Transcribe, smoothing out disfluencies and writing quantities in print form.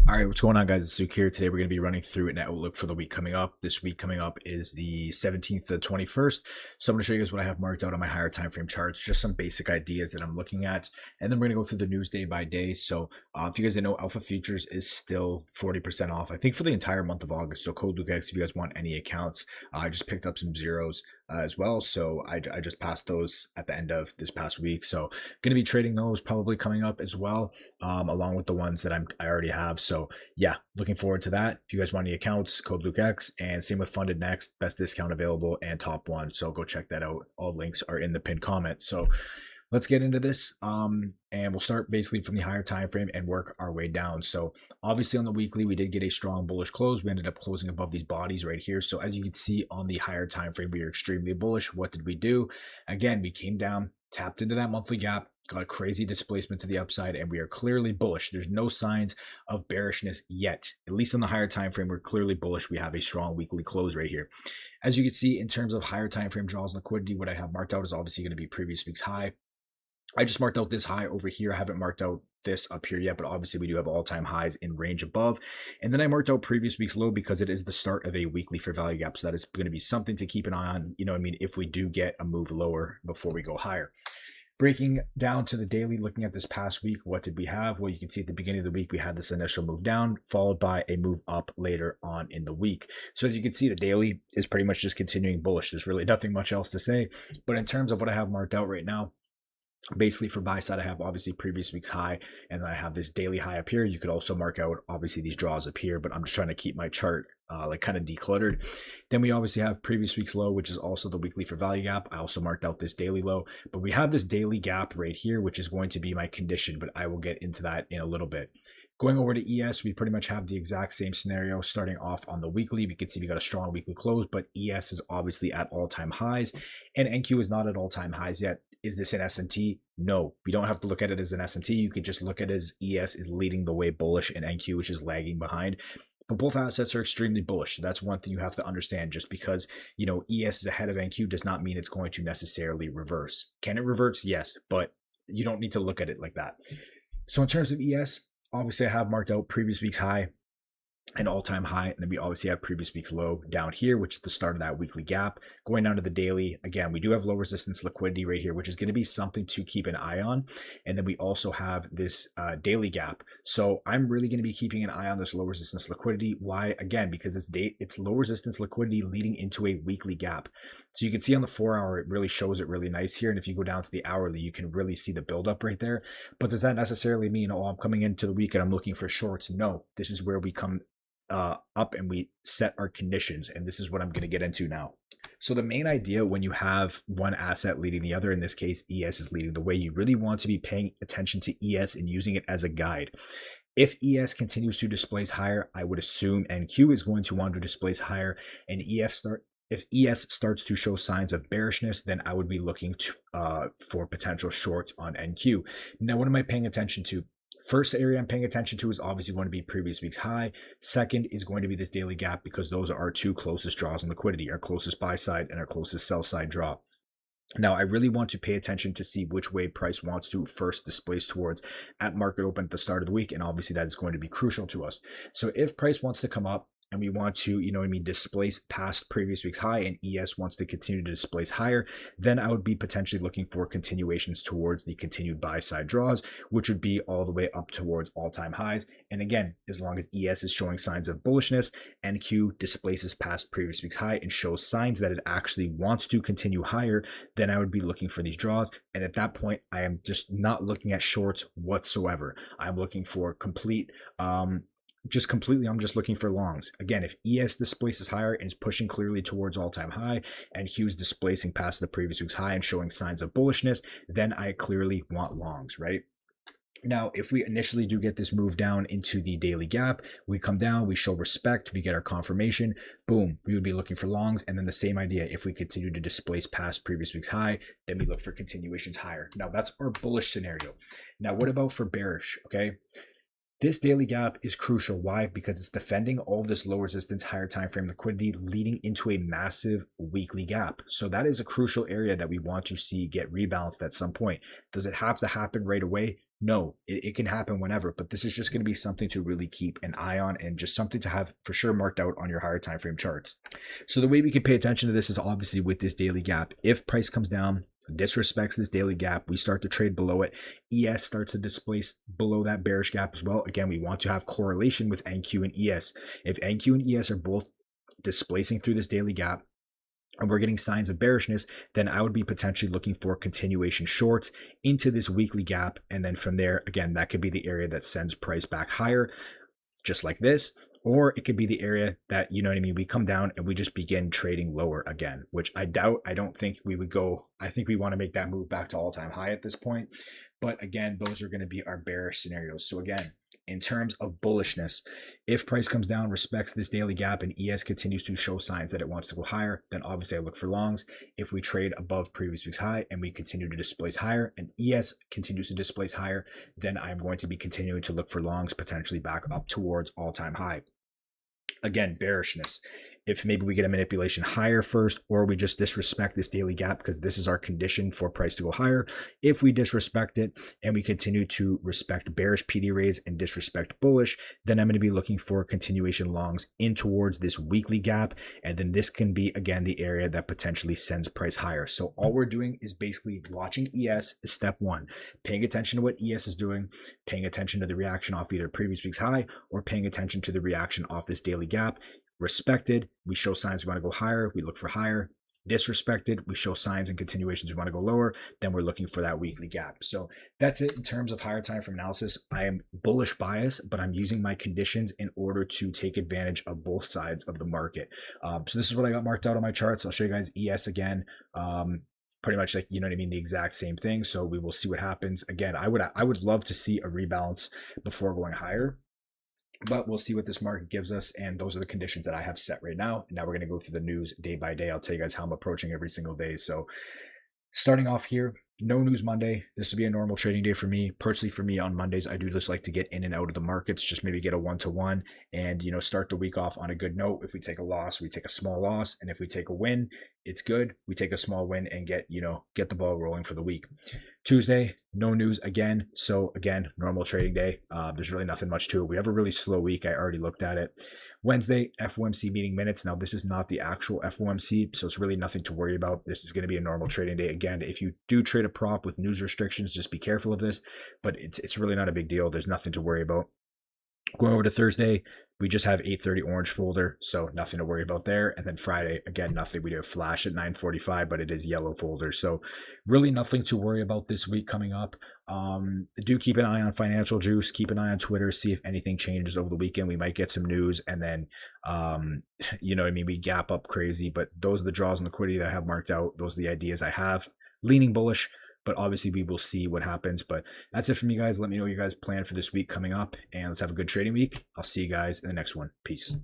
All right, what's going on, guys? It's Suk here. Today we're going to be running through an outlook for the week coming up. This week coming up is the 17th to the 21st. So I'm going to show you guys what I have marked out on my higher time frame charts, just some basic ideas that I'm looking at. And then we're going to go through the news day by day. So if you guys didn't know, Alpha Futures is still 40% off, I think, for the entire month of August. So code LukeX if you guys want any accounts. I just picked up some zeros as well. So I just passed those at the end of this past week. So going to be trading those probably coming up as well, along with the ones that I already have. So yeah, looking forward to that. If you guys want any accounts, code LukeX, and same with Funded Next, best discount available and top one. So go check that out. All links are in the pinned comment. So let's get into this. And we'll start basically from the higher time frame and work our way down. So obviously on the weekly, we did get a strong bullish close. We ended up closing above these bodies right here. So as you can see on the higher time frame, we are extremely bullish. What did we do? Again, we came down, tapped into that monthly gap, got a crazy displacement to the upside, and we are clearly bullish. There's no signs of bearishness yet. At least on the higher time frame, we're clearly bullish. We have a strong weekly close right here. As you can see, in terms of higher time frame draws and liquidity, what I have marked out is obviously going to be previous week's high. I just marked out this high over here. I haven't marked out this up here yet, but obviously we do have all-time highs in range above. And then I marked out previous week's low because it is the start of a weekly fair value gap. So that is going to be something to keep an eye on, if we do get a move lower before we go higher. Breaking down to the daily, looking at this past week, what did we have? Well, you can see at the beginning of the week, we had this initial move down, followed by a move up later on in the week. So as you can see, the daily is pretty much just continuing bullish. There's really nothing much else to say. But in terms of what I have marked out right now, basically for buy side, I have obviously previous week's high, and then I have this daily high up here. You could also mark out obviously these draws up here, but I'm just trying to keep my chart like kind of decluttered. Then we obviously have previous week's low, which is also the weekly for value gap. I also marked out this daily low, but we have this daily gap right here, which is going to be my condition, but I will get into that in a little bit. Going over to ES, we pretty much have the exact same scenario starting off on the weekly. We can see we got a strong weekly close, but ES is obviously at all-time highs, and NQ is not at all-time highs yet. Is this an S&T? No, we don't have to look at it as an S&T. You can just look at it as ES is leading the way bullish and NQ, which is lagging behind. But both assets are extremely bullish. So that's one thing you have to understand. Just because, ES is ahead of NQ does not mean it's going to necessarily reverse. Can it reverse? Yes, but you don't need to look at it like that. So in terms of ES, obviously I have marked out previous week's high, an all-time high, and then we obviously have previous week's low down here, which is the start of that weekly gap. Going down to the daily, again, we do have low resistance liquidity right here, which is going to be something to keep an eye on. And then we also have this daily gap. So I'm really going to be keeping an eye on this low resistance liquidity. Why? Again, because it's low resistance liquidity leading into a weekly gap. So you can see on the 4-hour, it really shows it really nice here. And if you go down to the hourly, you can really see the buildup right there. But does that necessarily mean, oh, I'm coming into the week and I'm looking for shorts? No, this is where we come up and we set our conditions, and this is what I'm going to get into now. So the main idea when you have one asset leading the other, in this case ES is leading the way, you really want to be paying attention to ES and using it as a guide. If ES continues to displace higher, I would assume NQ is going to want to displace higher, and if ES starts to show signs of bearishness, then I would be looking to for potential shorts on NQ. Now, what am I paying attention to? First area I'm paying attention to is obviously going to be previous week's high. Second is going to be this daily gap, because those are our two closest draws in liquidity, our closest buy side and our closest sell side draw. Now, I really want to pay attention to see which way price wants to first displace towards at market open at the start of the week, and obviously that is going to be crucial to us. So if price wants to come up and we want to, displace past previous week's high, and ES wants to continue to displace higher, then I would be potentially looking for continuations towards the continued buy side draws, which would be all the way up towards all-time highs. And again, as long as ES is showing signs of bullishness, NQ displaces past previous week's high and shows signs that it actually wants to continue higher, then I would be looking for these draws. And at that point, I am just not looking at shorts whatsoever. I'm looking for I'm just looking for longs. Again, if ES displaces higher and is pushing clearly towards all-time high, and Q is displacing past the previous week's high and showing signs of bullishness, then I clearly want longs, right? Now, if we initially do get this move down into the daily gap, we come down, we show respect, we get our confirmation, boom, we would be looking for longs. And then the same idea, if we continue to displace past previous week's high, then we look for continuations higher. Now, that's our bullish scenario. Now, what about for bearish, okay? This daily gap is crucial. Why? Because it's defending all of this low resistance, higher time frame liquidity, leading into a massive weekly gap. So that is a crucial area that we want to see get rebalanced at some point. Does it have to happen right away? No, it can happen whenever, but this is just going to be something to really keep an eye on and just something to have for sure marked out on your higher time frame charts. So the way we can pay attention to this is obviously with this daily gap. If price comes down, disrespects this daily gap, we start to trade below it, ES starts to displace below that bearish gap as well. Again, we want to have correlation with NQ and ES. If NQ and ES are both displacing through this daily gap and we're getting signs of bearishness, then I would be potentially looking for continuation shorts into this weekly gap. And then from there, again, that could be the area that sends price back higher, just like this. Or it could be the area that, you know what I mean, we come down and we just begin trading lower again, which I doubt. I don't think we would go. I think we want to make that move back to all-time high at this point. But again, those are going to be our bearish scenarios. So again, in terms of bullishness, if price comes down, respects this daily gap, and ES continues to show signs that it wants to go higher, then obviously I look for longs. If we trade above previous week's high and we continue to displace higher and ES continues to displace higher, then I'm going to be continuing to look for longs, potentially back up towards all-time high. Again, bearishness. If maybe we get a manipulation higher first, or we just disrespect this daily gap because this is our condition for price to go higher. If we disrespect it and we continue to respect bearish PD rays and disrespect bullish, then I'm going to be looking for continuation longs in towards this weekly gap. And then this can be, again, the area that potentially sends price higher. So all we're doing is basically watching ES is step one, paying attention to what ES is doing, paying attention to the reaction off either previous week's high or paying attention to the reaction off this daily gap. Respected, we show signs we want to go higher, we look for higher. Disrespected, we show signs and continuations we want to go lower, then we're looking for that weekly gap. So that's it in terms of higher time frame analysis. I am bullish bias, but I'm using my conditions in order to take advantage of both sides of the market. So this is what I got marked out on my charts. I'll show you guys ES again. Pretty much like, you know what I mean, the exact same thing. So we will see what happens. Again, I would love to see a rebalance before going higher. But we'll see what this market gives us, and those are the conditions that I have set right now. And now we're going to go through the news day by day. I'll tell you guys how I'm approaching every single day. So starting off here, no news Monday. This will be a normal trading day for me. Personally, for me on Mondays, I do just like to get in and out of the markets, just maybe get a one-to-one and, you know, start the week off on a good note. If we take a loss, we take a small loss. And if we take a win, it's good. We take a small win and get the ball rolling for the week. Tuesday, no news again. So again, normal trading day. There's really nothing much to it. We have a really slow week. I already looked at it. Wednesday, FOMC meeting minutes. Now, this is not the actual FOMC, so it's really nothing to worry about. This is going to be a normal trading day. Again, if you do trade a prop with news restrictions, just be careful of this, but it's really not a big deal. There's nothing to worry about. Going over to Thursday, we just have 8:30 orange folder, so nothing to worry about there. And then Friday, again, nothing. We do have flash at 9:45, but it is yellow folder. So really nothing to worry about this week coming up. Do keep an eye on Financial Juice. Keep an eye on Twitter. See if anything changes over the weekend. We might get some news, and then, you know what I mean, we gap up crazy. But those are the draws and liquidity that I have marked out. Those are the ideas I have. Leaning bullish. But obviously, we will see what happens. But that's it from you guys. Let me know what you guys plan for this week coming up. And let's have a good trading week. I'll see you guys in the next one. Peace.